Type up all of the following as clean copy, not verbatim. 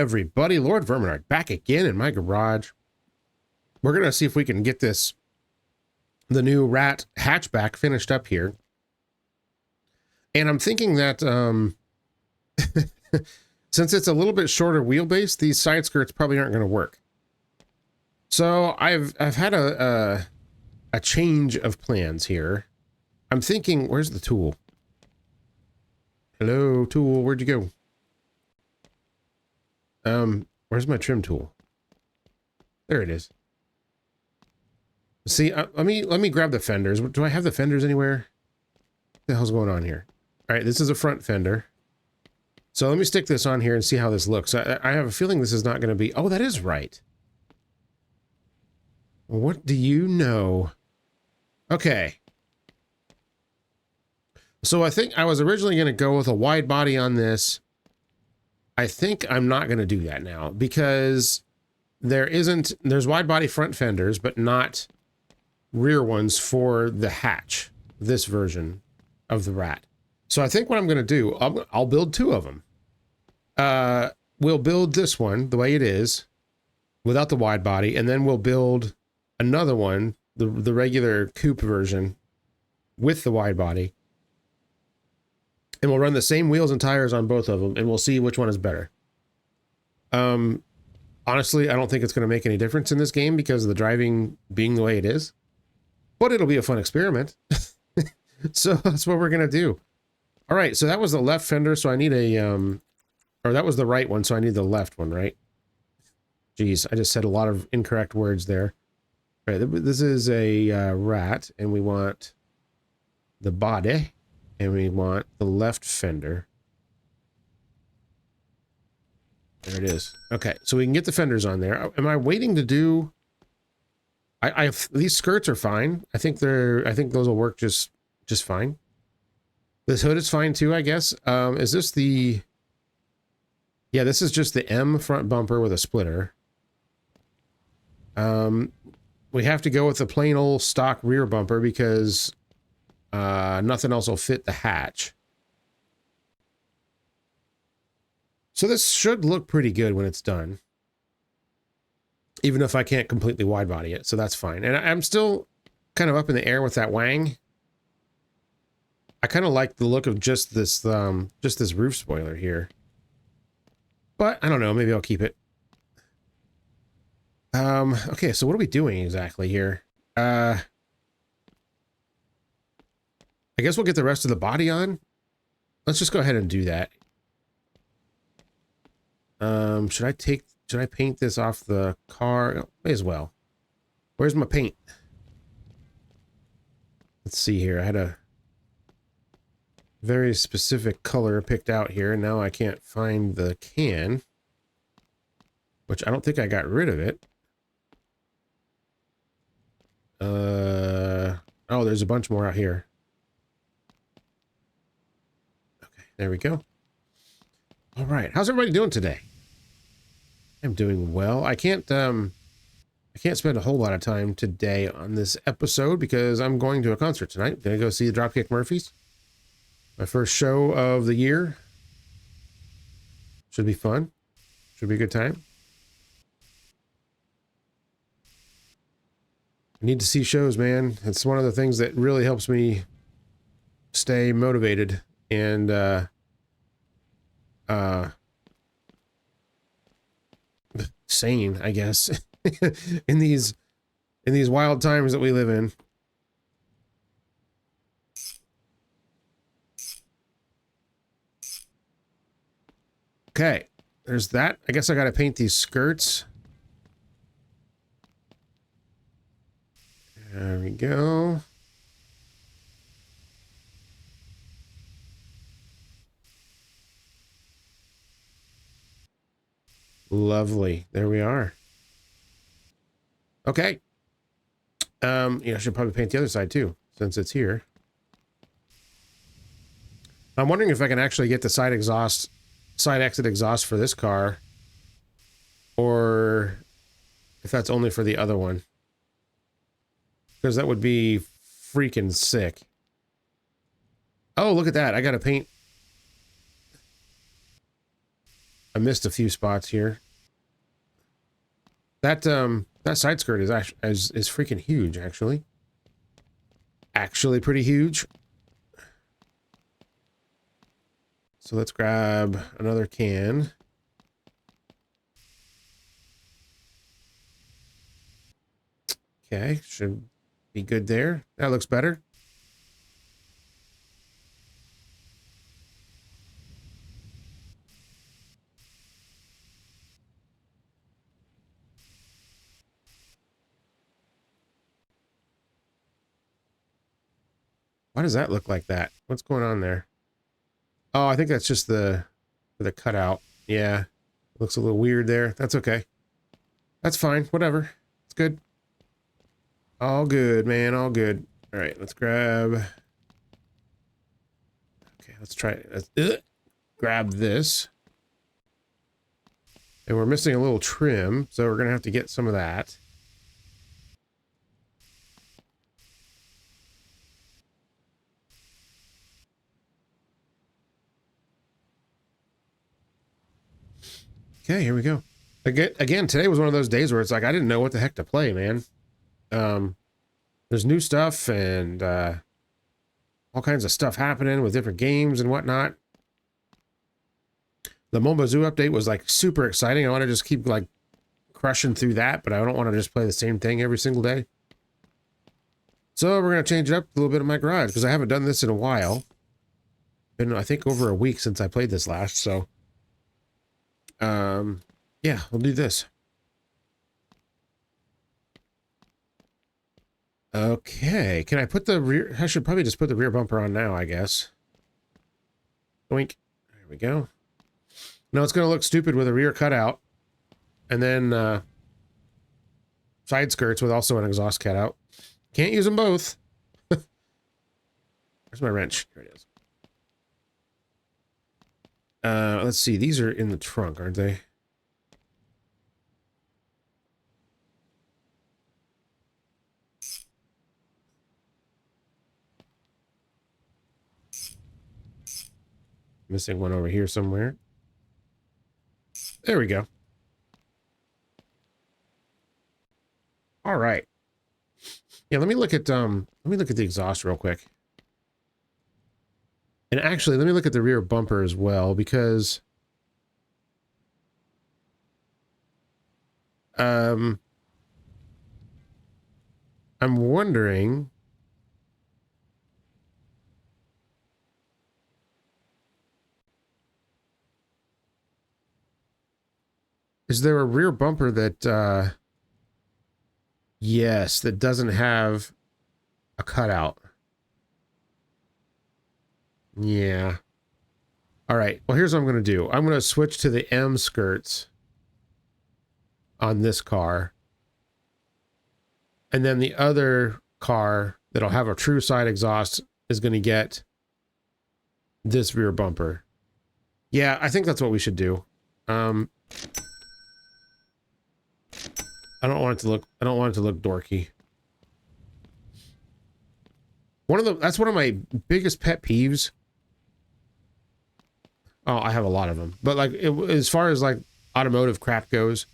everybody, Lord Verminard back again in my garage. We're gonna see if we can get the new rat hatchback finished up here. And I'm thinking that since it's a little bit shorter wheelbase, these side skirts probably aren't gonna work. So I've had a change of plans here. I'm thinking, where's the tool? Hello, tool, where'd you go? Where's my trim tool? There it is. See, let me grab the fenders. Do I have the fenders anywhere? What the hell's going on here? All right, this is a front fender. So let me stick this on here and see how this looks. I have a feeling this is not going to be... Oh, that is right. What do you know? Okay. So I think I was originally going to go with a wide body on this. I think I'm not going to do that now because there's wide body front fenders, but not rear ones for the hatch, this version of the rat. So I think what I'm going to do, I'll build two of them. We'll build this one the way it is without the wide body, and then we'll build another one, the regular coupe version with the wide body. And we'll run the same wheels and tires on both of them, and we'll see which one is better. Honestly, I don't think it's going to make any difference in this game because of the driving being the way it is. But it'll be a fun experiment. So that's what we're going to do. All right, so that was the left fender, so I need a... or that was the right one, so I need the left one, right? Jeez, I just said a lot of incorrect words there. All right, this is a rat, and we want the body. And we want the left fender. There it is. Okay, so we can get the fenders on there. Am I waiting to do... these skirts are fine. I think those will work just fine. This hood is fine too, I guess. Is this the... Yeah, this is just the M front bumper with a splitter. We have to go with the plain old stock rear bumper because... nothing else will fit the hatch. So this should look pretty good when it's done. Even if I can't completely wide body it, so that's fine. And I'm still kind of up in the air with that wang. I kind of like the look of just this roof spoiler here. But I don't know, maybe I'll keep it. Okay, so what are we doing exactly here? I guess we'll get the rest of the body on. Let's just go ahead and do that. Should I paint this off the car? Oh, may as well. Where's my paint? Let's see here. I had a very specific color picked out here, and now I can't find the can. Which I don't think I got rid of it. Oh, there's a bunch more out here. There we go. All right. How's everybody doing today? I'm doing well. I can't spend a whole lot of time today on this episode because I'm going to a concert tonight. Gonna go see the Dropkick Murphys. My first show of the year. Should be fun. Should be a good time. I need to see shows, man. It's one of the things that really helps me stay motivated and sane, I guess, in these wild times that we live in. Okay, there's that. I guess I gotta paint these skirts. There we go. Lovely. There we are. Okay. Yeah, I should probably paint the other side too, since it's here. I'm wondering if I can actually get the side exit exhaust for this car, or if that's only for the other one. Because that would be freaking sick. Oh, look at that. I gotta paint. I missed a few spots here. That side skirt is actually is freaking huge, actually. Actually pretty huge. So let's grab another can. Okay, should be good there. That looks better. Why does that look like that? What's going on there? Oh, I think that's just the cutout. Yeah, looks a little weird there. That's okay. That's fine. Whatever. It's good. All good, man. All good. All right, let's grab. Okay, let's try. Grab this. And we're missing a little trim, so we're gonna have to get some of that. Okay, here we go. Again, today was one of those days where it's like I didn't know what the heck to play, man. There's new stuff and all kinds of stuff happening with different games and whatnot. The Mobile Zoo update was like super exciting. I want to just keep like crushing through that, but I don't want to just play the same thing every single day. So we're going to change it up a little bit in my garage because I haven't done this in a while. Been, I think, over a week since I played this last, so yeah, we'll do this. Okay, can I put the rear? I should probably just put the rear bumper on now, I guess. Doink. There we go. No, it's going to look stupid with a rear cutout. And then side skirts with also an exhaust cutout. Can't use them both. Where's my wrench? Here it is. Let's see. These are in the trunk, aren't they? Missing one over here somewhere. There we go. All right. Yeah, let me look at the exhaust real quick. And actually, let me look at the rear bumper as well, because I'm wondering, is there a rear bumper that yes, that doesn't have a cutout? Yeah. All right. Well, here's what I'm going to do. I'm going to switch to the M skirts on this car. And then the other car that'll have a true side exhaust is going to get this rear bumper. Yeah, I think that's what we should do. I don't want it to look dorky. That's one of my biggest pet peeves. Oh, I have a lot of them. But like as far as like automotive crap goes,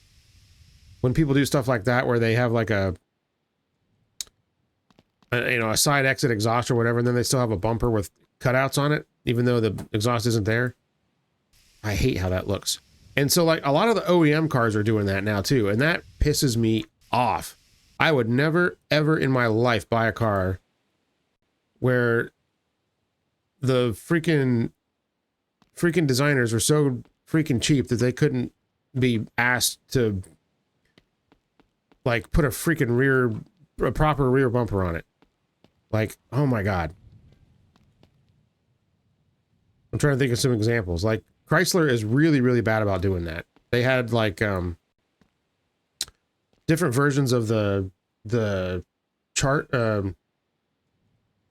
when people do stuff like that where they have like a side exit exhaust or whatever, and then they still have a bumper with cutouts on it, even though the exhaust isn't there. I hate how that looks. And so like a lot of the OEM cars are doing that now too, and that pisses me off. I would never ever in my life buy a car where the freaking designers are so freaking cheap that they couldn't be asked to like put a proper rear bumper on it. Like, oh my God. I'm trying to think of some examples. Like Chrysler is really, really bad about doing that. They had like different versions of the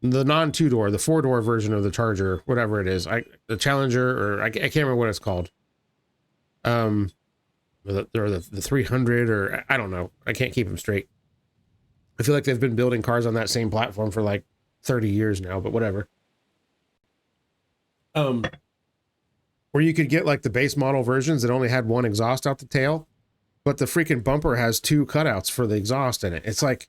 non two-door, the four-door version of the Charger, whatever it is, the Challenger, or I can't remember what it's called. Or the 300, or I don't know. I can't keep them straight. I feel like they've been building cars on that same platform for like 30 years now, but whatever. Where Where you could get like the base model versions that only had one exhaust out the tail, but the freaking bumper has two cutouts for the exhaust in it. It's like,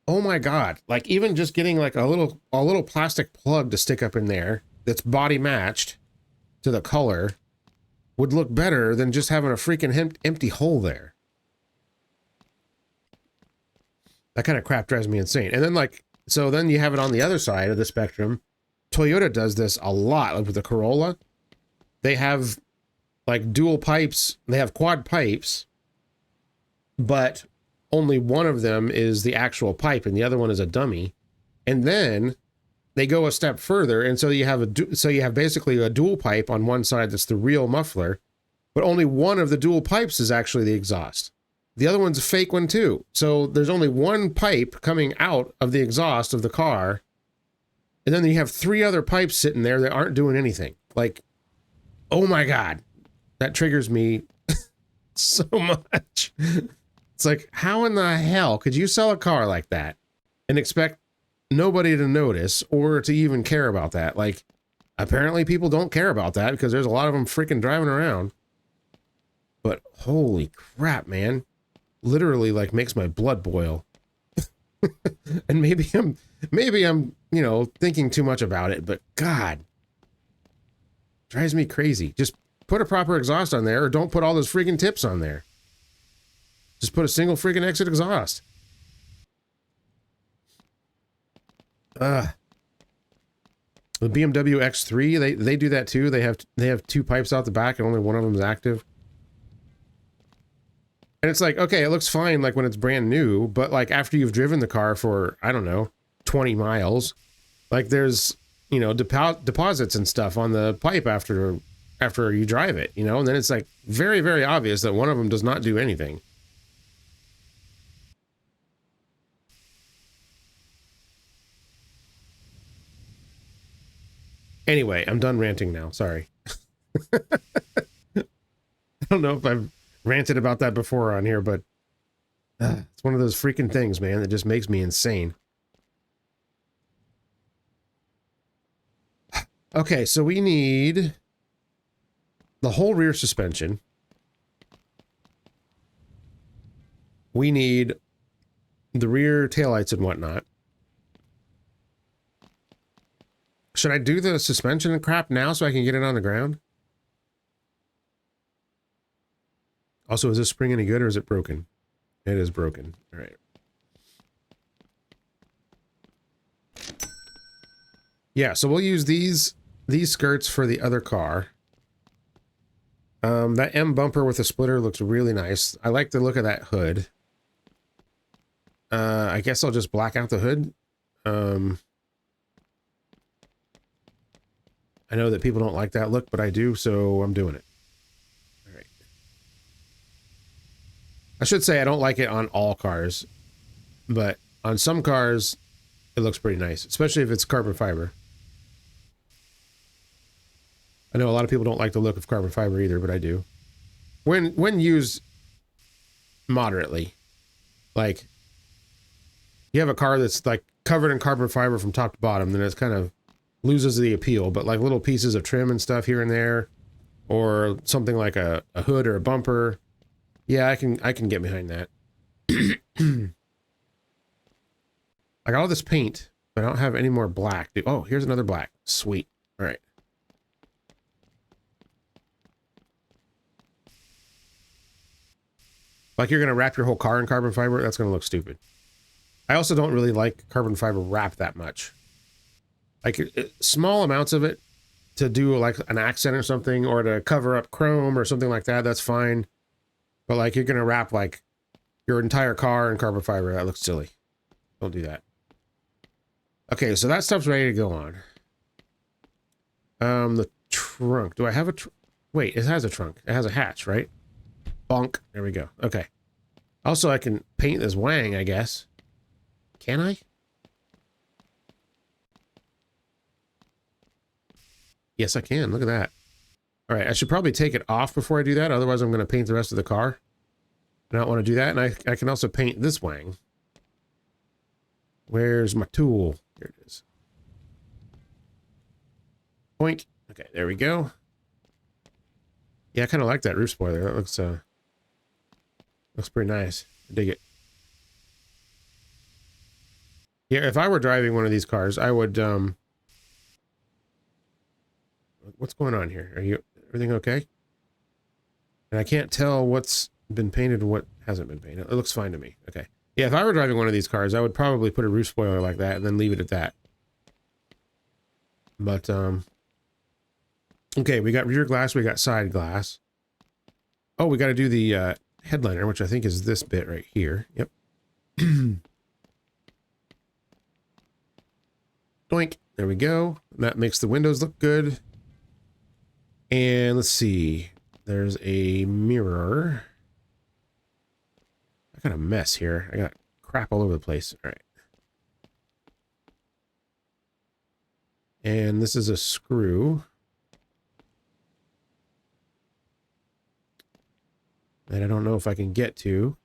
oh my God. Like even just getting like a little plastic plug to stick up in there that's body matched to the color would look better than just having a freaking empty hole there. That kind of crap drives me insane. And then like, so then you have it on the other side of the spectrum. Toyota does this a lot, like with the Corolla. They have like dual pipes. They have quad pipes, but only one of them is the actual pipe and the other one is a dummy. And then they go a step further. And so you have basically a dual pipe on one side that's the real muffler, but only one of the dual pipes is actually the exhaust. The other one's a fake one too. So there's only one pipe coming out of the exhaust of the car. And then you have three other pipes sitting there that aren't doing anything. Like, oh my God, that triggers me so much. It's like, how in the hell could you sell a car like that and expect nobody to notice or to even care about that? Like, apparently people don't care about that because there's a lot of them freaking driving around. But holy crap, man. Literally like makes my blood boil. And maybe I'm, you know, thinking too much about it, but God, drives me crazy. Just put a proper exhaust on there or don't put all those freaking tips on there. Just put a single freaking exit exhaust. The BMW X3, they do that too. They have two pipes out the back and only one of them is active. And it's like, okay, it looks fine like when it's brand new, but like after you've driven the car for, I don't know, 20 miles, like there's, you know, deposits and stuff on the pipe after you drive it, you know, and then it's like very, very obvious that one of them does not do anything. Anyway, I'm done ranting now. Sorry. I don't know if I've ranted about that before on here, but it's one of those freaking things, man, that just makes me insane. Okay, so we need the whole rear suspension. We need the rear taillights and whatnot. Should I do the suspension and crap now so I can get it on the ground? Also, is this spring any good or is it broken? It is broken. All right. Yeah, so we'll use these skirts for the other car. That M bumper with a splitter looks really nice. I like the look of that hood. I guess I'll just black out the hood. I know that people don't like that look, but I do, so I'm doing it. All right. I should say I don't like it on all cars, but on some cars, it looks pretty nice, especially if it's carbon fiber. I know a lot of people don't like the look of carbon fiber either, but I do. When used moderately, like you have a car that's like covered in carbon fiber from top to bottom, then it's kind of loses the appeal, but like little pieces of trim and stuff here and there, or something like a hood or a bumper, yeah, I can get behind that. I got all this paint, but I don't have any more black. Oh, here's another black. Sweet. All right. Like you're gonna wrap your whole car in carbon fiber? That's gonna look stupid. I also don't really like carbon fiber wrap that much. Like small amounts of it to do like an accent or something, or to cover up chrome or something like that, that's fine. But like you're gonna wrap like your entire car in carbon fiber, that looks silly. Don't do that. Okay, so that stuff's ready to go on. The trunk. Do I have a wait, it has a trunk. It has a hatch, right? Bonk. There we go. Okay. Also, I can paint this wang, I guess. Can I? Yes, I can. Look at that. All right, I should probably take it off before I do that. Otherwise, I'm going to paint the rest of the car. I don't want to do that. And I can also paint this wang. Where's my tool? Here it is. Point. Okay, there we go. Yeah, I kind of like that roof spoiler. That looks pretty nice. I dig it. Yeah, if I were driving one of these cars, I would, what's going on here? Everything okay? And I can't tell what's been painted and what hasn't been painted. It looks fine to me. Okay. Yeah, if I were driving one of these cars, I would probably put a roof spoiler like that and then leave it at that. But, okay, we got rear glass, we got side glass. Oh, we got to do the headliner, which I think is this bit right here. Yep. Doink. There we go. That makes the windows look good. And let's see. There's a mirror. I got a mess here. I got crap all over the place. All right. And this is a screw. That I don't know if I can get to.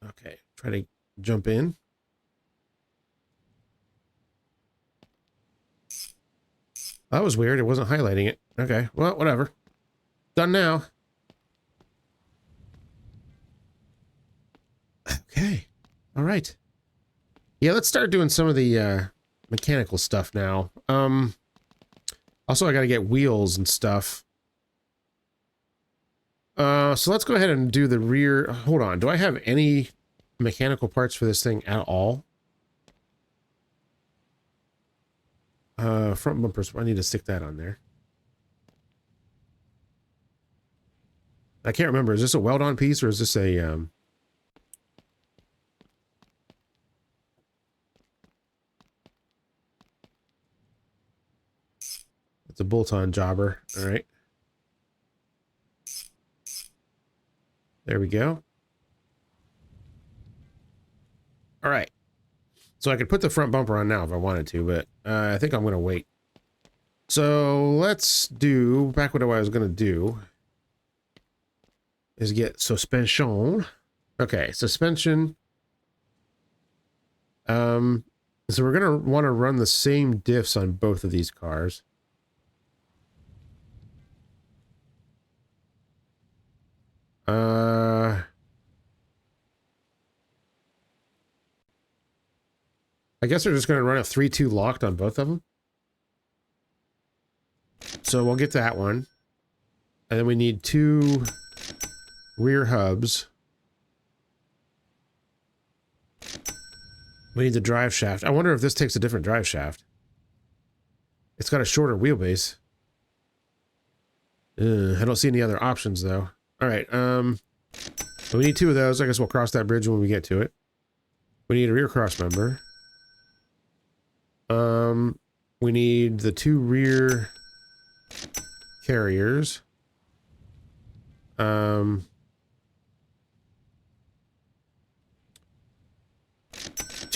Okay, try to jump in. That was weird. It wasn't highlighting it. Okay, well, whatever. Done now. Okay. All right. Yeah, let's start doing some of the mechanical stuff now. Also, I got to get wheels and stuff. So let's go ahead and do the rear. Hold on. Do I have any mechanical parts for this thing at all? Front bumpers. I need to stick that on there. I can't remember. Is this a weld-on piece or is this a it's a bolt-on jobber. All right. There we go. All right. So I could put the front bumper on now if I wanted to, but I think I'm going to wait. So let's do, back what I was going to do is get suspension. Okay, suspension. So we're going to want to run the same diffs on both of these cars. I guess we're just going to run a 3-2 locked on both of them. So we'll get that one. And then we need 2 rear hubs. We need the drive shaft. I wonder if this takes a different drive shaft. It's got a shorter wheelbase. I don't see any other options, though. All right, we need 2 of those. I guess we'll cross that bridge when we get to it. We need a rear cross member. We need the 2 rear carriers. 2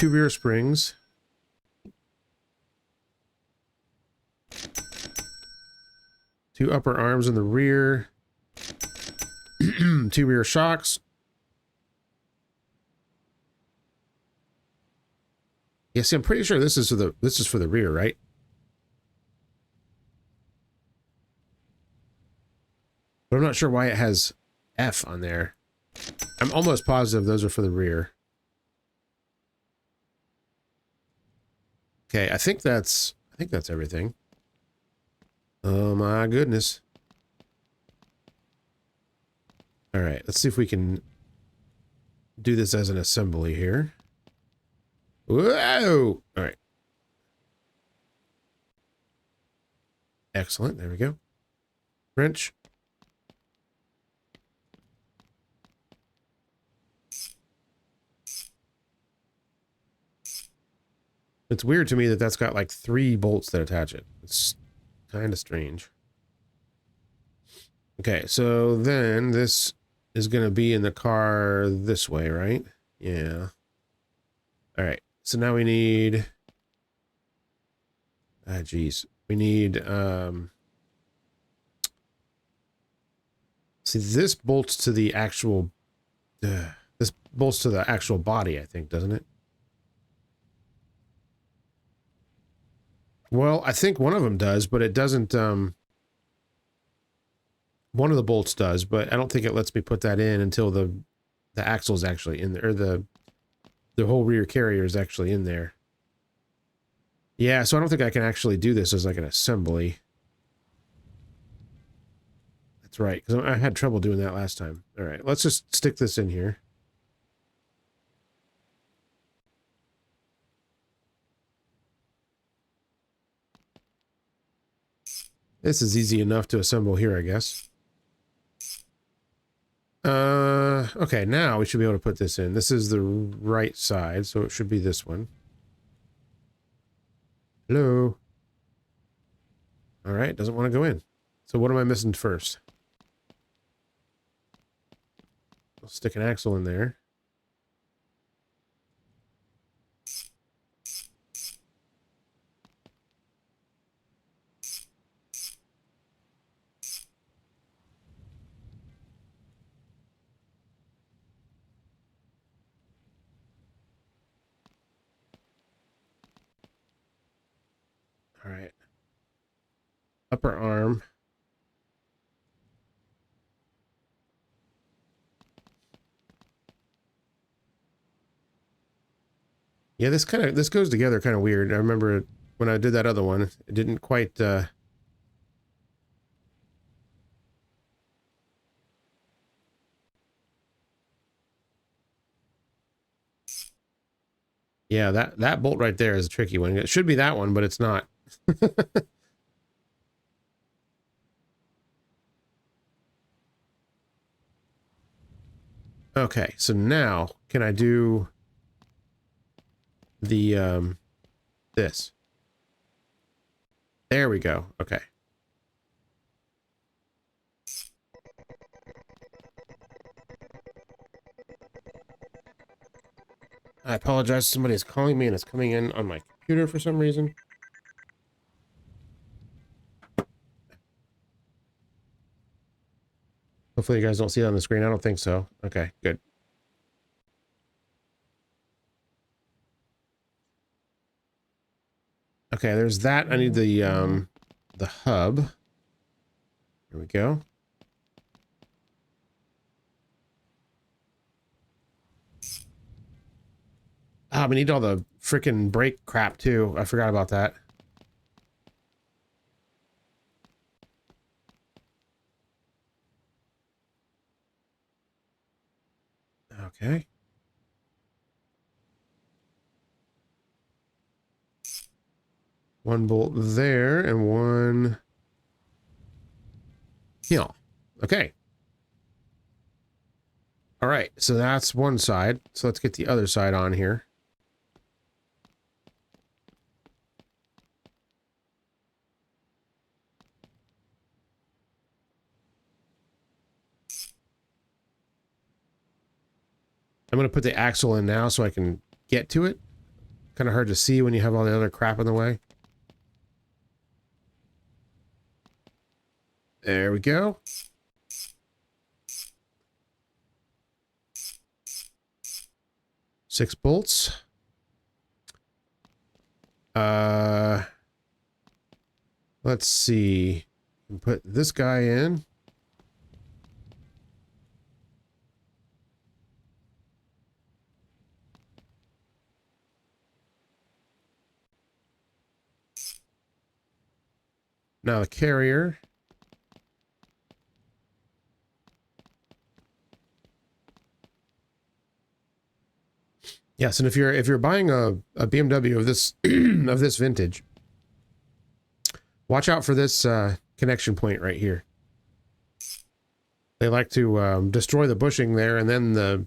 rear springs. 2 upper arms in the rear. 2 rear shocks. Yeah, see, I'm pretty sure this is for the rear, right? But I'm not sure why it has F on there. I'm almost positive those are for the rear. Okay, I think that's everything. Oh my goodness. All right, let's see if we can do this as an assembly here. Whoa! All right. Excellent. There we go. Wrench. It's weird to me that that's got like 3 bolts that attach it. It's kind of strange. Okay, so then this is going to be in the car this way, right? Yeah. All right. So now we need... Ah, geez. We need... See, this bolts to the actual This bolts to the actual body, I think, doesn't it? Well, I think one of them does, but it doesn't, one of the bolts does, but I don't think it lets me put that in until the axle's actually in there, or the whole rear carrier is actually in there. Yeah, so I don't think I can actually do this as like an assembly. That's right, because I had trouble doing that last time. All right, let's just stick this in here. This is easy enough to assemble here, I guess. Okay, now we should be able to put this in. This is the right side, so it should be this one. Hello? All right, doesn't want to go in. So what am I missing first? I'll stick an axle in there. All right. Upper arm. Yeah, this goes together kind of weird. I remember when I did that other one, it didn't quite yeah, that bolt right there is a tricky one. It should be that one, but it's not. Okay, so now can I do the this? There we go. Okay. I apologize. Somebody is calling me and it's coming in on my computer for some reason. Hopefully you guys don't see it on the screen. I don't think so. Okay, good. Okay, there's that. I need the hub. Here we go. Ah, we need all the freaking brake crap too. I forgot about that. Okay. One bolt there and one here. Okay. All right, so that's one side. So let's get the other side on here. I'm going to put the axle in now so I can get to it. Kind of hard to see when you have all the other crap in the way. There we go. Six bolts. Let's see. Put this guy in. Now the carrier. Yes, and if you're buying a BMW of this of this vintage, watch out for this connection point right here. They like to destroy the bushing there, and then the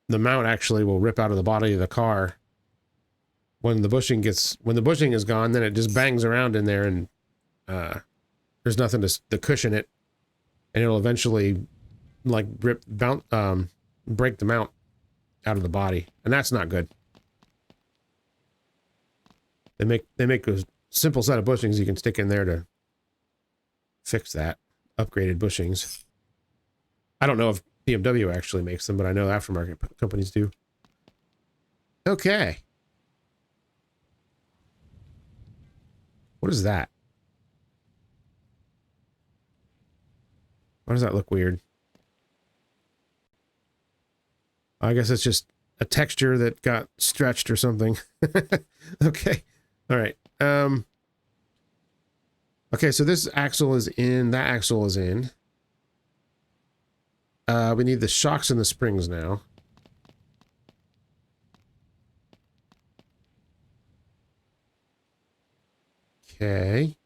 mount actually will rip out of the body of the car. When the bushing is gone, then it just bangs around in there, and there's nothing to cushion it, and it'll eventually like break the mount out of the body, and that's not good. They make a simple set of bushings you can stick in there to fix that. Upgraded bushings. I don't know if BMW actually makes them, but I know aftermarket companies do. Okay. What is that? Why does that look weird? I guess it's just a texture that got stretched or something. Okay. All right. Okay, so this axle is in, that axle is in. We need the shocks and the springs now. Okay.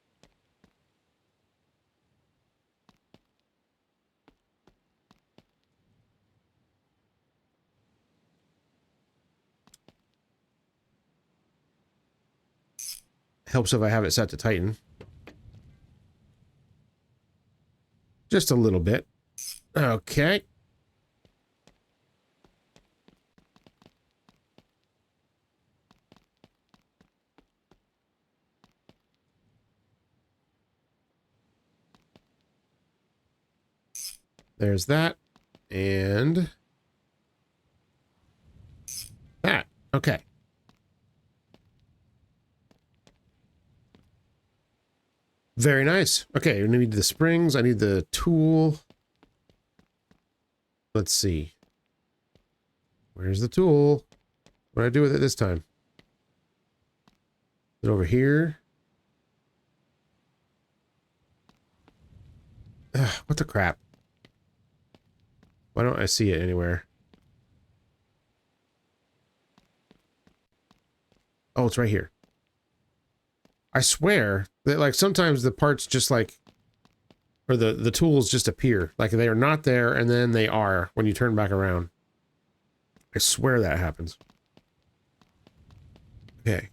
Helps if I have it set to Titan. Just a little bit. Okay. There's that. And that. Okay. Very nice. Okay, we need the springs. I need the tool. Let's see. Where's the tool? What do I do with it this time? Is it over here? Ugh, what the crap? Why don't I see it anywhere? Oh, it's right here. I swear that, like, sometimes the parts just, like, or the tools just appear. Like, they are not there, and then they are when you turn back around. I swear that happens. Okay.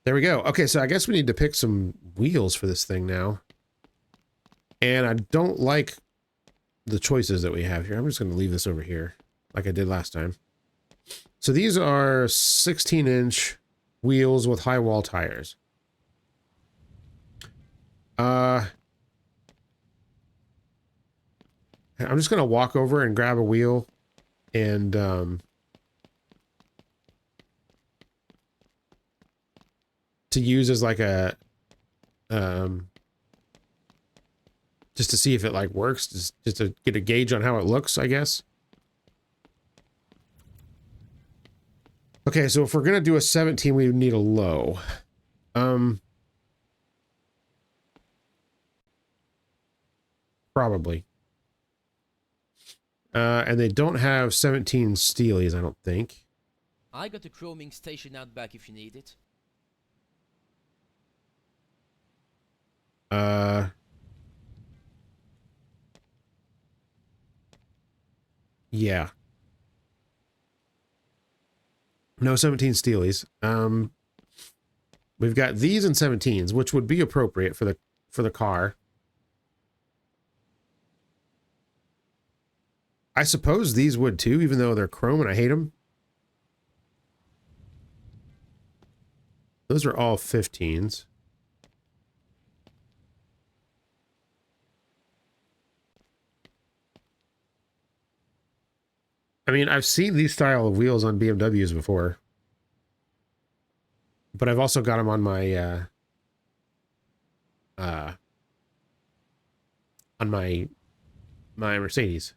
There we go. Okay, so I guess we need to pick some wheels for this thing now. And I don't like the choices that we have here. I'm just going to leave this over here, like I did last time. So these are 16-inch wheels with high wall tires. I'm just going to walk over and grab a wheel and to use as like a just to see if it like works, just to get a gauge on how it looks, I guess. Okay, so if we're gonna do a 17, we need a low. Probably. And they don't have 17 steelies, I don't think. I got a chroming station out back if you need it. Yeah. No 17 steelies. We've got these and 17s, which would be appropriate for the car. I suppose these would too, even though they're chrome and I hate them. Those are all 15s. I mean, I've seen these style of wheels on BMWs before. But I've also got them on my, my Mercedes.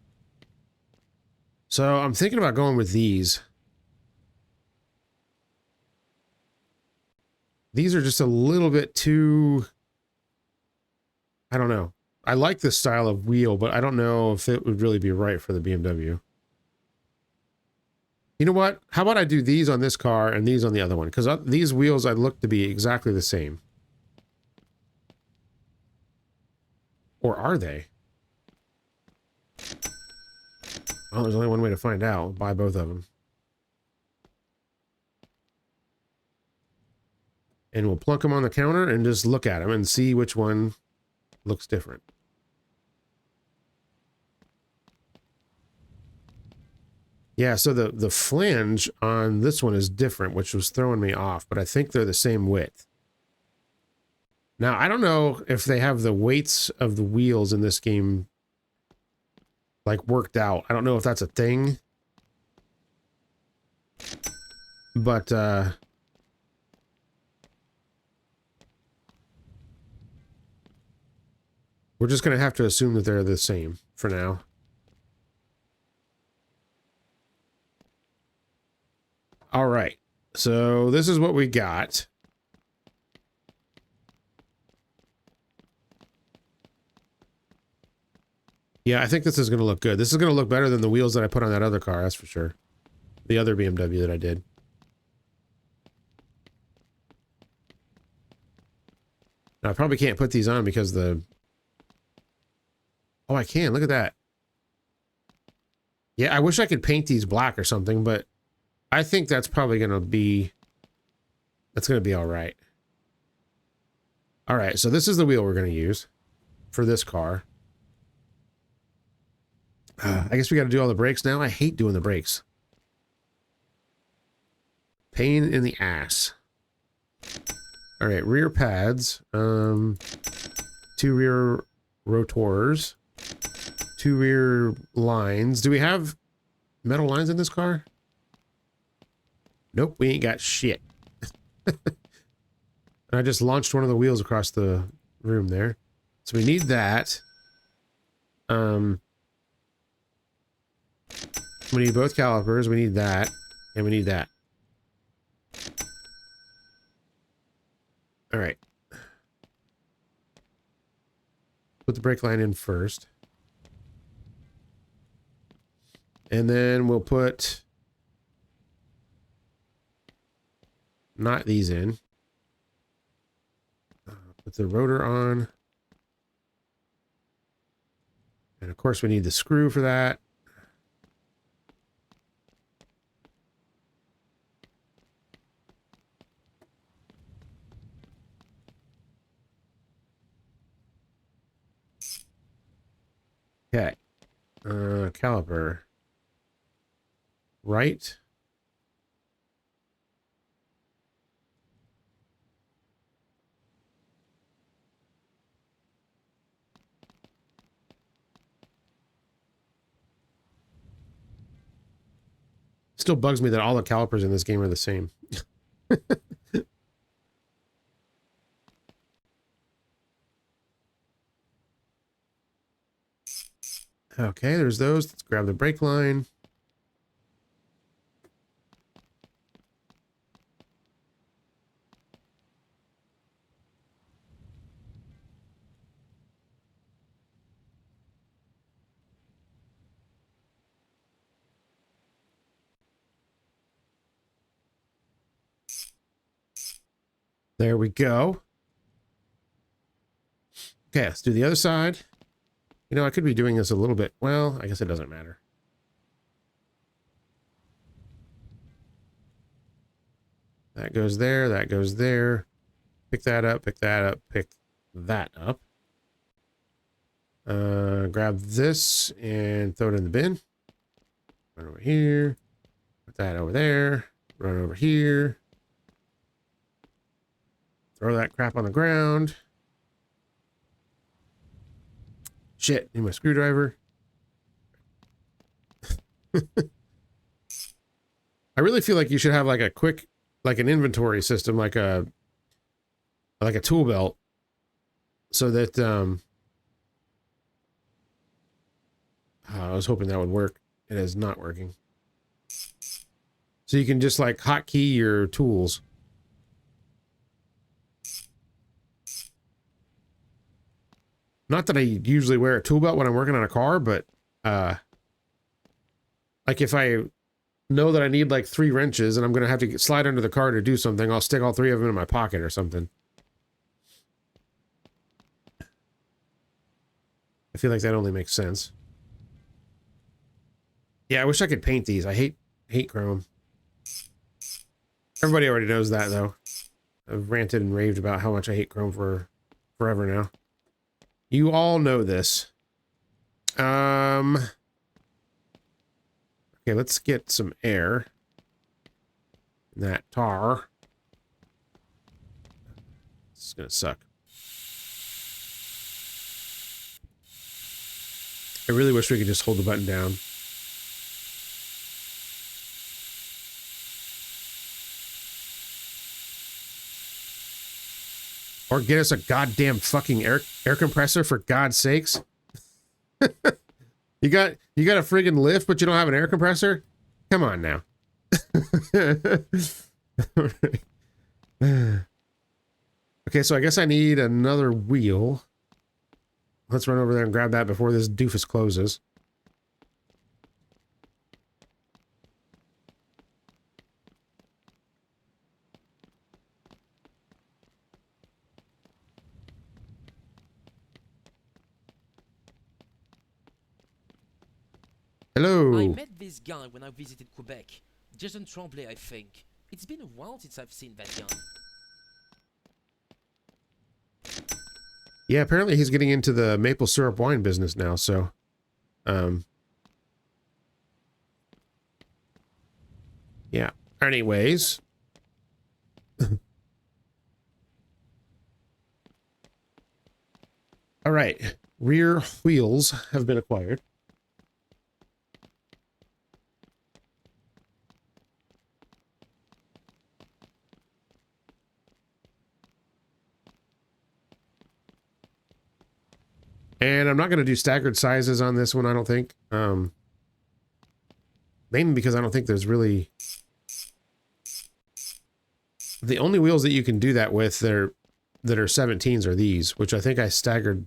So I'm thinking about going with these. These are just a little bit too, I don't know. I like this style of wheel, but I don't know if it would really be right for the BMW. You know what? How about I do these on this car and these on the other one? Because these wheels I look to be exactly the same. Or are they? Well, there's only one way to find out. Buy both of them. And we'll plunk them on the counter and just look at them and see which one looks different. Yeah, so the flange on this one is different, which was throwing me off, but I think they're the same width. Now, I don't know if they have the weights of the wheels in this game, like, worked out. I don't know if that's a thing. But, we're just going to have to assume that they're the same for now. All right. So this is what we got. Yeah, I think this is going to look good. This is going to look better than the wheels that I put on that other car, that's for sure. The other BMW that I did. Now, I probably can't put these on because the... Oh, I can. Look at that. Yeah, I wish I could paint these black or something, but I think that's probably going to be... That's going to be all right. All right, so this is the wheel we're going to use for this car. I guess we got to do all the brakes now. I hate doing the brakes. Pain in the ass. All right, rear pads. 2 rear rotors. 2 rear lines. Do we have metal lines in this car? Nope, we ain't got shit. I just launched one of the wheels across the room there. So we need that. We need both calipers. We need that. And we need that. All right. Put the brake line in first. And then we'll put... not these in. Put the rotor on. And of course we need the screw for that. Okay. Caliper. Right. Still bugs me that all the calipers in this game are the same. Okay, there's those. Let's grab the brake line. There we go. Okay, let's do the other side. You know, I could be doing this a little bit. Well, I guess it doesn't matter. That goes there. That goes there. Pick that up. Pick that up. Pick that up. Grab this and throw it in the bin. Run over here. Put that over there. Run over here. Throw that crap on the ground. Shit, need my screwdriver. I really feel like you should have like a quick, like an inventory system, like a tool belt, so that I was hoping that would work. It is not working. So you can just like hotkey your tools. Not that I usually wear a tool belt when I'm working on a car, but like if I know that I need like 3 wrenches and I'm going to have to slide under the car to do something, I'll stick all 3 of them in my pocket or something. I feel like that only makes sense. Yeah, I wish I could paint these. I hate chrome. Everybody already knows that, though. I've ranted and raved about how much I hate chrome for forever now. You all know this. Okay, let's get some air in that tar. This is gonna suck. I really wish we could just hold the button down. Or get us a goddamn fucking air compressor, for God's sakes. You got a friggin' lift, but you don't have an air compressor? Come on now. Okay, so I guess I need another wheel. Let's run over there and grab that before this doofus closes. Hello. I met this guy when I visited Quebec. Jason Tremblay, I think. It's been a while since I've seen that guy. Yeah, apparently he's getting into the maple syrup wine business now, so... yeah. Anyways... all right. Rear wheels have been acquired. And I'm not going to do staggered sizes on this one, I don't think. Mainly because I don't think there's really... the only wheels that you can do that with that are 17s are these, which I think I staggered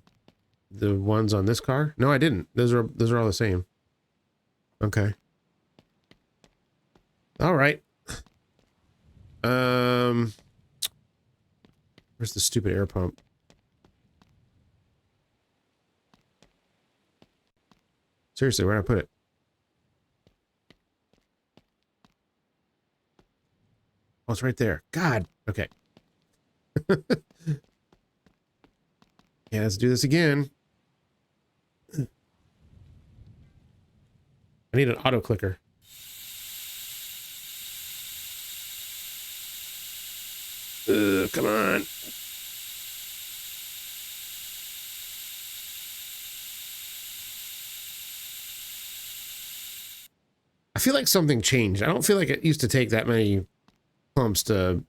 the ones on this car. No, I didn't. Those are all the same. Okay. All right. Where's the stupid air pump? Seriously, where'd I put it? Oh, it's right there. God. Okay. Yeah, let's do this again. I need an auto clicker. Come on. I feel like something changed. I don't feel like it used to take that many pumps to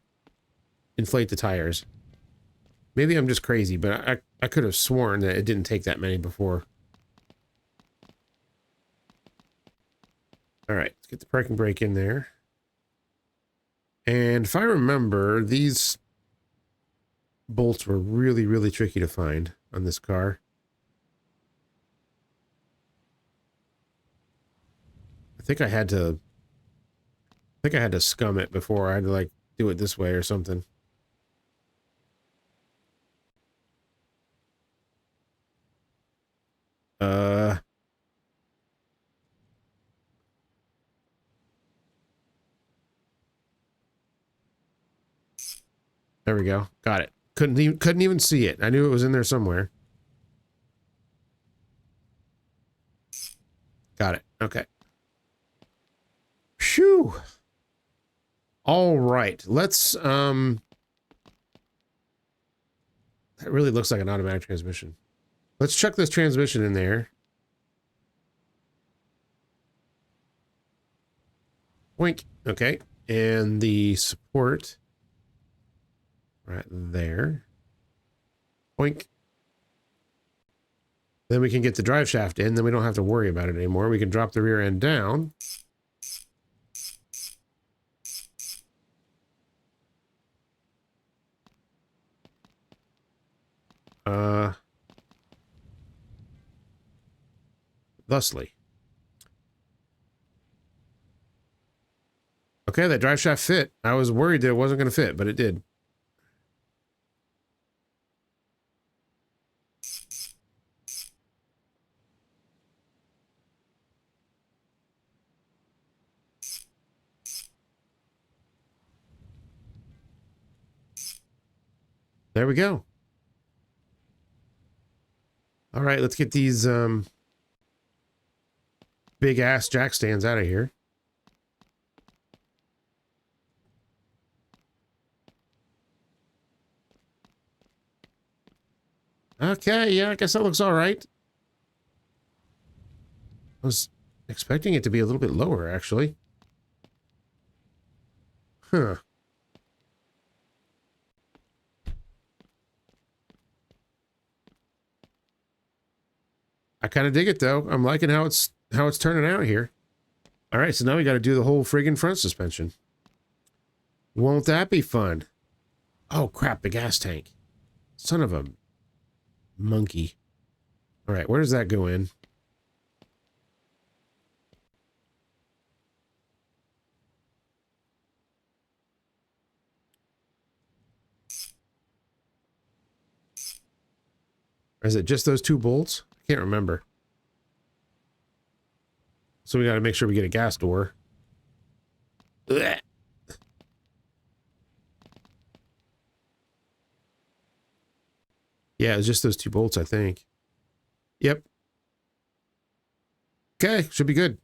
inflate the tires. Maybe I'm just crazy, but I could have sworn that it didn't take that many before. All right, let's get the parking brake in there. And if I remember, these bolts were really, really tricky to find on this car. I think I had to scum it before. I had to like do it this way or something. There we go. Got it. Couldn't even see it. I knew it was in there somewhere. Got it. Okay. Phew. All right. Let's that really looks like an automatic transmission. Let's chuck this transmission in there. Boink. Okay. And the support right there. Boink. Then we can get the drive shaft in, then we don't have to worry about it anymore. We can drop the rear end down. Thusly. Okay, that drive shaft fit. I was worried that it wasn't going to fit, but it did. There we go. All right, let's get these big ass jack stands out of here. Okay, yeah, I guess that looks all right. I was expecting it to be a little bit lower, actually. Huh. I kind of dig it, though. I'm liking how it's turning out here. All right, so now we got to do the whole friggin' front suspension. Won't that be fun? Oh, crap, the gas tank. Son of a monkey. All right, where does that go in? Or is it just those two bolts? I can't remember. So we got to make sure we get a gas door. Ugh. Yeah, it's just those two bolts, I think. Yep. Okay, should be good.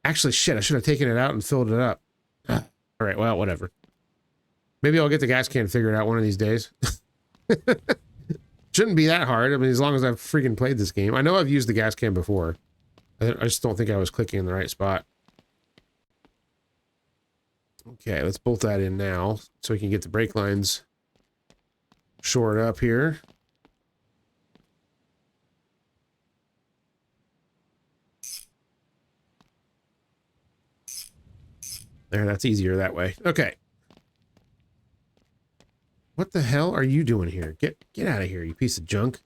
Actually, shit, I should have taken it out and filled it up. All right, well, whatever. Maybe I'll get the gas can figured out one of these days. Shouldn't be that hard. I mean, as long as I've freaking played this game. I know I've used the gas can before. I just don't think I was clicking in the right spot. Okay, let's bolt that in now so we can get the brake lines shored up here. There, that's easier that way. Okay. What the hell are you doing here? Get out of here, you piece of junk.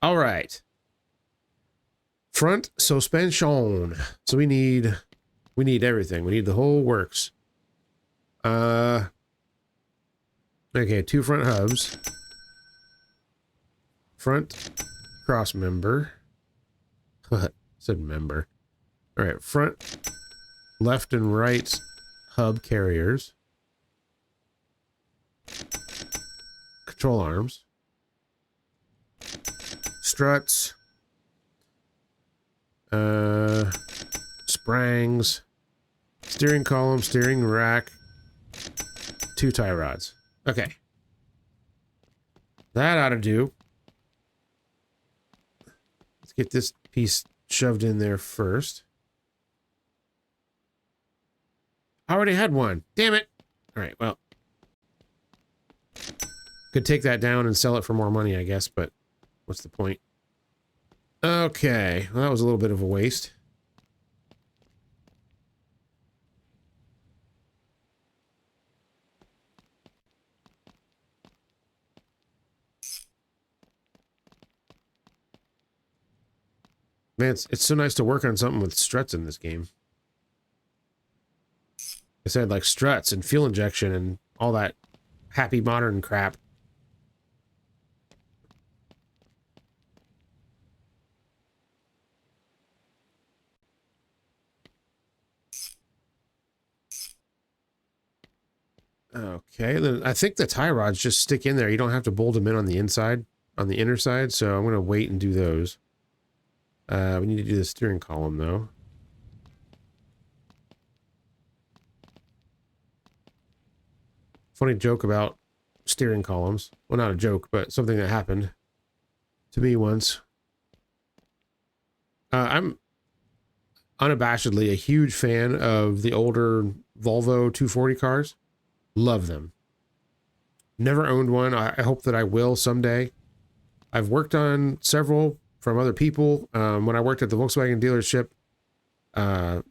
All right. Front suspension. So we need everything. We need the whole works. Okay, 2 front hubs. Front cross member. Said member. All right, front left and right hub carriers. Control arms. Struts. Sprangs. Steering column, steering rack. 2 tie rods. Okay. That ought to do. Let's get this piece shoved in there first. I already had one. Damn it. All right, well. Could take that down and sell it for more money, I guess, but what's the point? Okay, well, that was a little bit of a waste. Man, it's so nice to work on something with struts in this game. I said, like, struts and fuel injection and all that happy modern crap. Okay, then I think the tie rods just stick in there. You don't have to bolt them in on the inside, on the inner side, so I'm going to wait and do those. We need to do the steering column, though. Funny joke about steering columns. Well, not a joke, but something that happened to me once. I'm unabashedly a huge fan of the older Volvo 240 cars. Love them. Never owned one. I hope that I will someday. I've worked on several from other people. When I worked at the Volkswagen dealership, the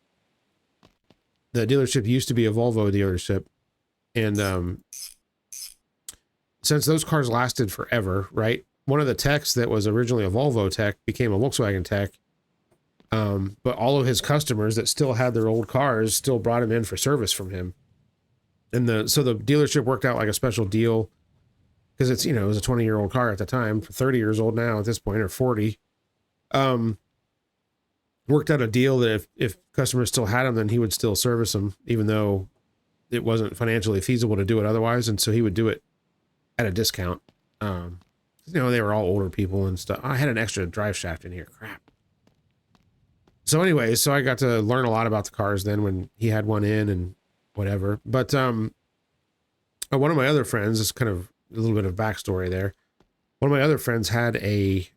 dealership used to be a Volvo dealership. And since those cars lasted forever, right? One of the techs that was originally a Volvo tech became a Volkswagen tech. But all of his customers that still had their old cars still brought him in for service from him. And so the dealership worked out like a special deal because it's, you know, it was a 20-year-old car at the time, 30 years old now at this point, or 40. Worked out a deal that if customers still had them, then he would still service them, even though it wasn't financially feasible to do it otherwise. And so he would do it at a discount. You know, they were all older people and stuff. I had an extra drive shaft in here. Crap. So anyway, so I got to learn a lot about the cars then when he had one in and whatever. But one of my other friends, is kind of a little bit of backstory there. One of my other friends had a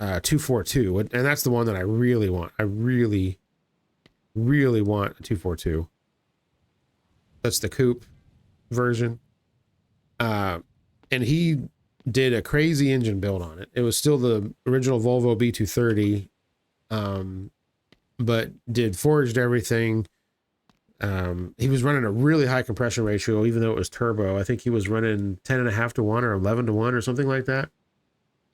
242, and that's the one that I really want. I really, really want a 242. That's the coupe version. And he did a crazy engine build on it. It was still the original Volvo B230, but did forged everything. He was running a really high compression ratio, even though it was turbo. I think he was running 10.5 to 1 or 11 to 1 or something like that.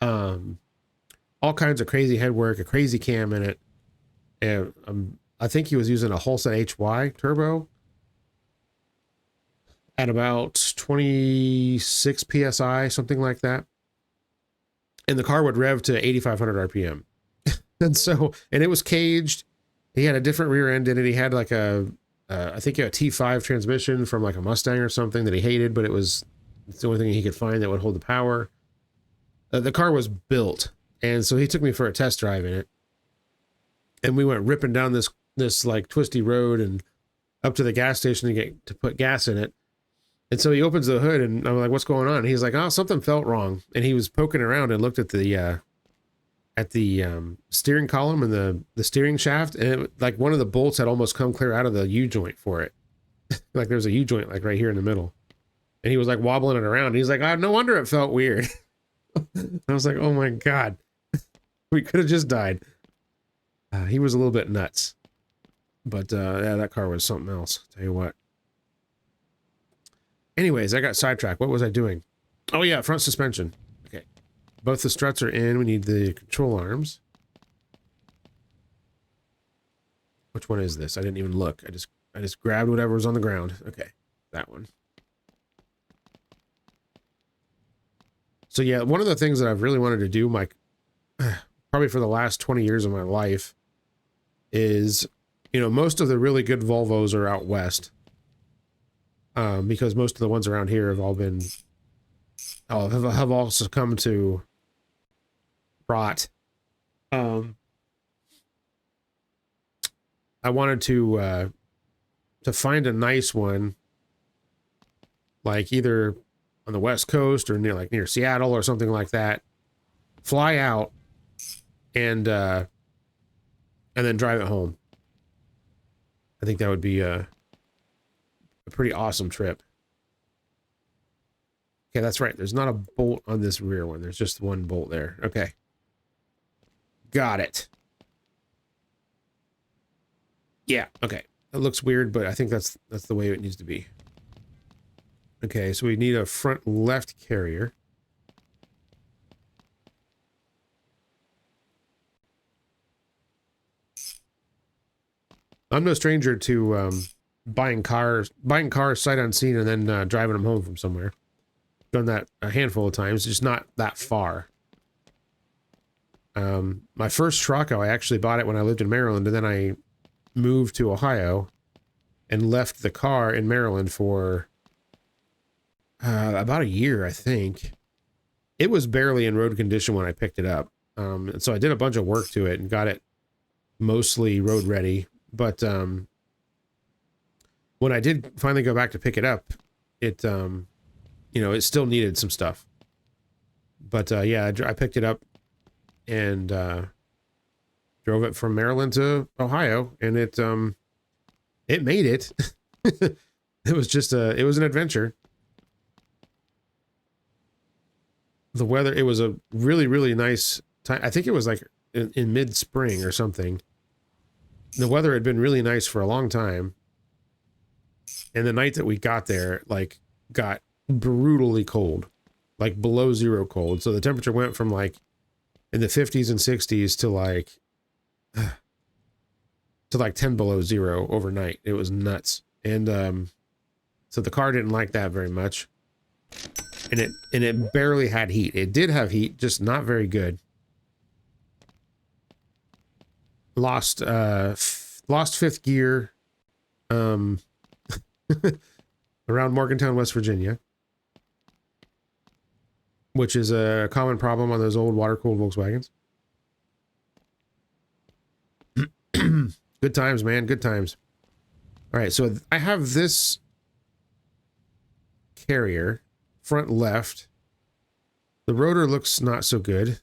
All kinds of crazy headwork, a crazy cam in it. And I think he was using a Holset HY turbo at about 26 psi, something like that. And the car would rev to 8,500 RPM. And it was caged. He had a different rear end in it. He had like I think a T5 transmission from like a Mustang or something that he hated, but it's the only thing he could find that would hold the power. The car was built. And so he took me for a test drive in it. And we went ripping down this like twisty road and up to the gas station to put gas in it. And so he opens the hood and I'm like, what's going on? And he's like, oh, something felt wrong. And he was poking around and looked at the steering column and the steering shaft. And like one of the bolts had almost come clear out of the U-joint for it. Like there's a U-joint like right here in the middle. And he was like wobbling it around. And he's like, oh, no wonder it felt weird. I was like, oh my God, we could have just died. He was a little bit nuts. But yeah, that car was something else. I'll tell you what. Anyways, I got sidetracked. What was I doing? Oh yeah, front suspension. Okay. Both the struts are in. We need the control arms. Which one is this? I didn't even look. I just grabbed whatever was on the ground. Okay. That one. So yeah, one of the things that I've really wanted to do, probably for the last 20 years of my life, is, most of the really good Volvos are out west. Because most of the ones around here have all been, have also come to rot. I wanted to find a nice one, like either on the West Coast or near Seattle or something like that. Fly out and then drive it home. I think that would be a pretty awesome trip. Okay, that's right. There's not a bolt on this rear one. There's just one bolt there. Okay. Got it. Yeah, okay. It looks weird, but I think that's the way it needs to be. Okay, so we need a front left carrier. I'm no stranger to buying cars sight unseen and then driving them home from somewhere. Done that a handful of times, just not that far. My first truck, I actually bought it when I lived in Maryland, and then I moved to Ohio and left the car in Maryland for about a year, I think. It was barely in road condition when I picked it up. And so I did a bunch of work to it and got it mostly road ready. But when I did finally go back to pick it up, it it still needed some stuff. But yeah, I picked it up and drove it from Maryland to Ohio, and it made it. It was an adventure. The weather, it was a really, really nice time. I think it was like in mid-spring or something. The weather had been really nice for a long time. And the night that we got there, got brutally cold, like below zero cold. So the temperature went from in the 50s and 60s to 10 below zero overnight. It was nuts. And so the car didn't like that very much. And it barely had heat. It did have heat, just not very good. Lost fifth gear around Morgantown, West Virginia, which is a common problem on those old water-cooled Volkswagens. Good times, man. Good times. All right, so I have this carrier, front left. The rotor looks not so good.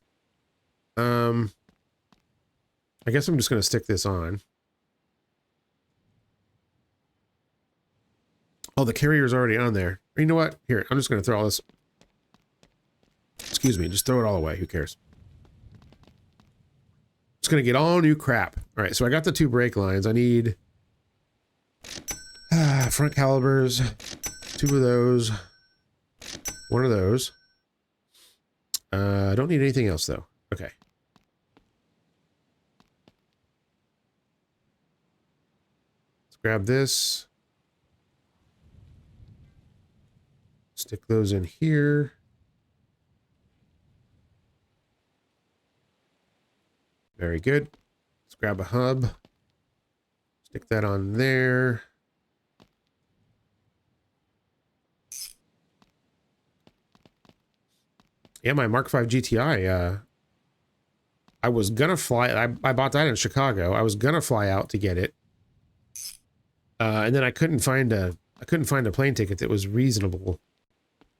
I guess I'm just going to stick this on. Oh, the carrier's already on there. You know what? Here, I'm just going to throw all this. Excuse me, just throw it all away. Who cares? Just going to get all new crap. All right, so I got the 2 brake lines. I need front calipers, 2 of those, 1 of those. I don't need anything else, though. Okay. Let's grab this. Stick those in here. Very good. Let's grab a hub. Stick that on there. Yeah, my Mark V GTI, I was gonna fly, I bought that in Chicago. I was gonna fly out to get it. And then I couldn't find a plane ticket that was reasonable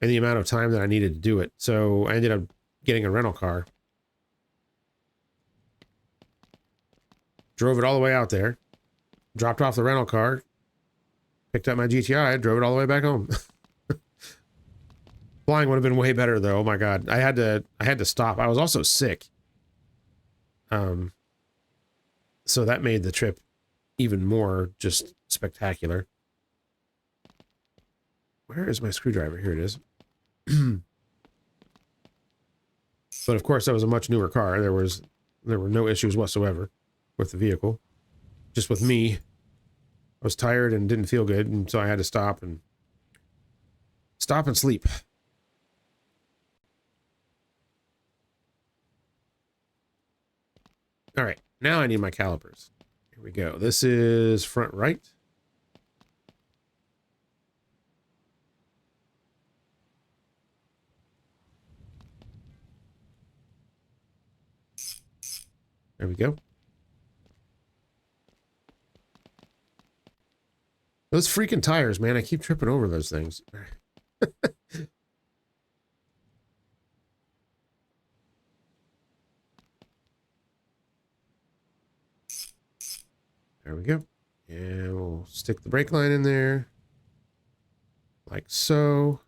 in the amount of time that I needed to do it. So I ended up getting a rental car. Drove it all the way out there. Dropped off the rental car. Picked up my GTI, drove it all the way back home. Flying would have been way better though. Oh my god. I had to stop. I was also sick. So that made the trip even more just spectacular. Where is my screwdriver? Here it is. But of course that was a much newer car. There were no issues whatsoever with the vehicle. Just with me. I was tired and didn't feel good, and so I had to stop and sleep. All right, now I need my calipers. Here we go. This is front right. There we go. Those freaking tires, man. I keep tripping over those things. There we go. And we'll stick the brake line in there. Like so.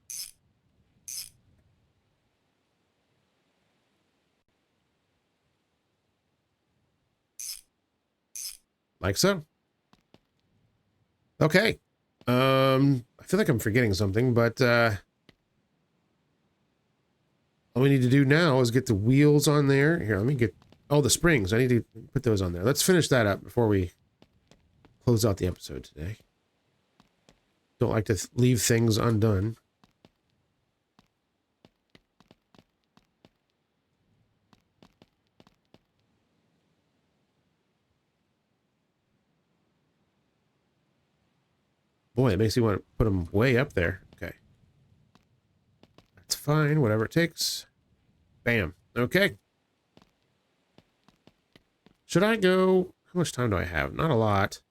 Like so. Okay. I feel like I'm forgetting something, but all we need to do now is get the wheels on there. Here, let me get the springs. I need to put those on there. Let's finish that up before we close out the episode today. Don't like to leave things undone. Boy, it makes me want to put them way up there. Okay. That's fine. Whatever it takes. Bam. Okay. Should I go? How much time do I have? Not a lot.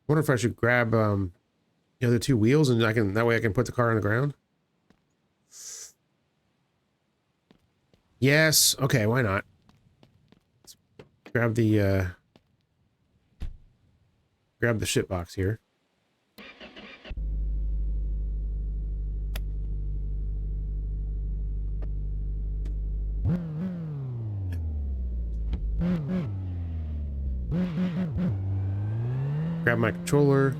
Wonder if I should grab the other 2 wheels and that way I can put the car on the ground. Yes. Okay, why not? Let's grab the ship box here. Grab my controller.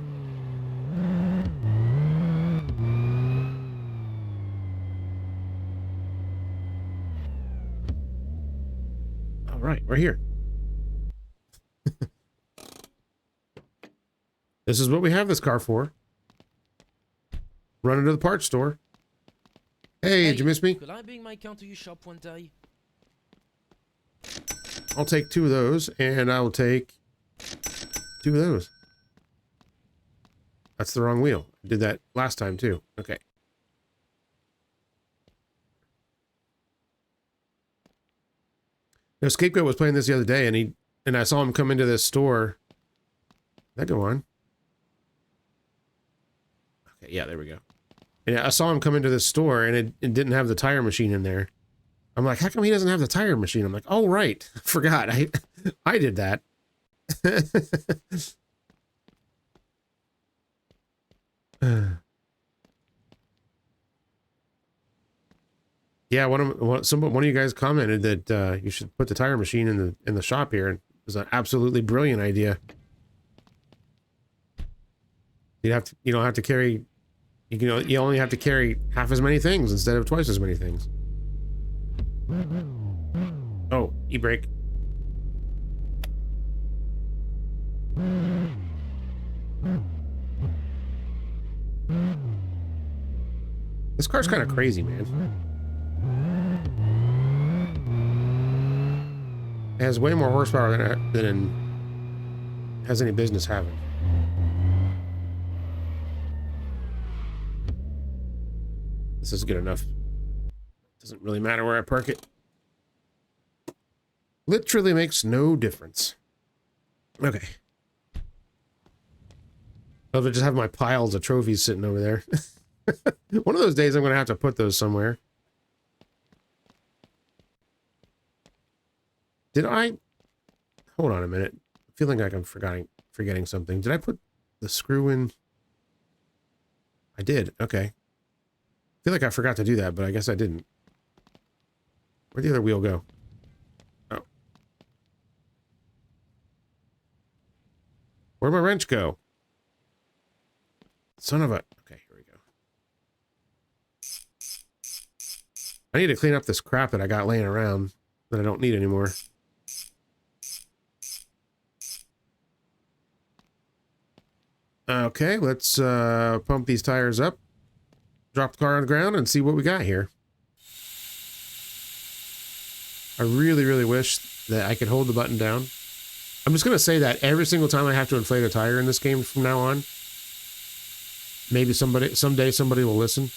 All right, we're here. This is what we have this car for. Run into the parts store. Hey, did you miss me? Could I bring my car to your shop one day? I'll take 2 of those, and I will take 2 of those. That's the wrong wheel. I did that last time, too. Okay. Now, Scapegoat was playing this the other day, and I saw him come into this store. Did that go on? Okay, yeah, there we go. And I saw him come into this store and it didn't have the tire machine in there. I'm like, how come he doesn't have the tire machine? I'm like, oh, right. Forgot. I did that. Yeah, one of you guys commented that you should put the tire machine in the shop here. It was an absolutely brilliant idea. You don't have to carry, you only have to carry half as many things instead of twice as many things. Oh, e-brake. This car's kind of crazy, man. It has way more horsepower than it has any business having. This is good enough. Doesn't really matter where I park it. Literally makes no difference. Okay. I'll just have my piles of trophies sitting over there. One of those days I'm going to have to put those somewhere. Did I? Hold on a minute. I'm feeling like I'm forgetting something. Did I put the screw in? I did. Okay. I feel like I forgot to do that, but I guess I didn't. Where'd the other wheel go? Oh. Where'd my wrench go? Son of a... Okay, here we go. I need to clean up this crap that I got laying around that I don't need anymore. Okay, let's pump these tires up. Drop the car on the ground and see what we got here. I really, really wish that I could hold the button down. I'm just going to say that every single time I have to inflate a tire in this game from now on. Maybe someday somebody will listen.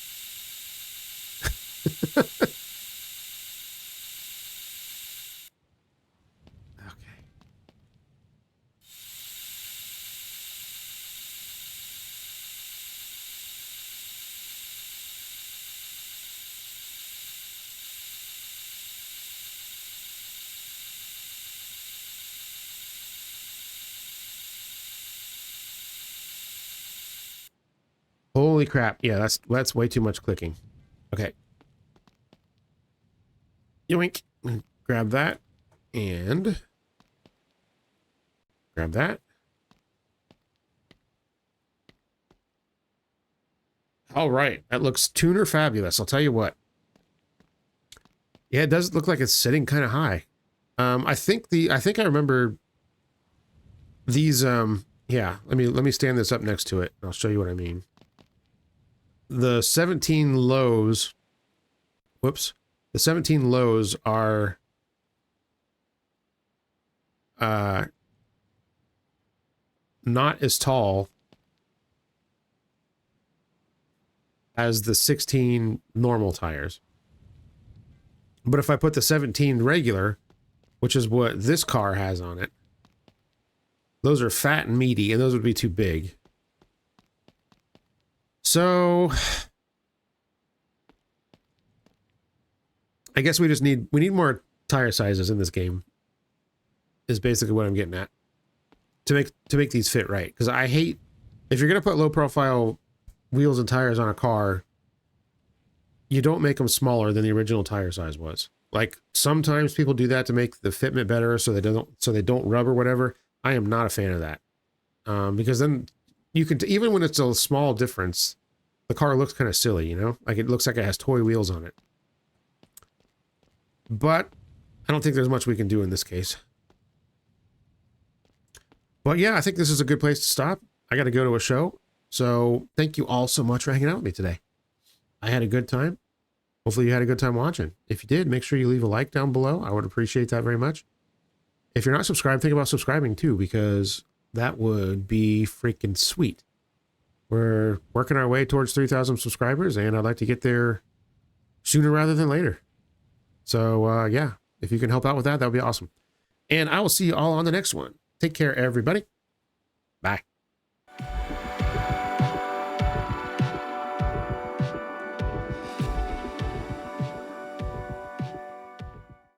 Okay. Holy crap. Yeah, that's way too much clicking. Okay. Yoink. Grab that. And grab that. All right. That looks tuner fabulous. I'll tell you what. Yeah, it does look like it's sitting kind of high. I think I remember these, yeah, let me stand this up next to it. I'll show you what I mean. The 17 lows, whoops, the 17 lows are not as tall as the 16 normal tires. But if I put the 17 regular, which is what this car has on it, those are fat and meaty, and those would be too big. So I guess we need more tire sizes in this game, is basically what I'm getting at, to make these fit right. Because I hate, if you're gonna put low profile wheels and tires on a car, you don't make them smaller than the original tire size was. Like, sometimes people do that to make the fitment better, so they don't rub or whatever. I am not a fan of that, because then you can, even when it's a small difference, the car looks kind of silly, you know? Like, it looks like it has toy wheels on it. But I don't think there's much we can do in this case. But yeah, I think this is a good place to stop. I got to go to a show. So thank you all so much for hanging out with me today. I had a good time. Hopefully you had a good time watching. If you did, make sure you leave a like down below. I would appreciate that very much. If you're not subscribed, think about subscribing too, because that would be freaking sweet. We're working our way towards 3,000 subscribers, and I'd like to get there sooner rather than later. So, yeah, if you can help out with that, that would be awesome. And I will see you all on the next one. Take care, everybody.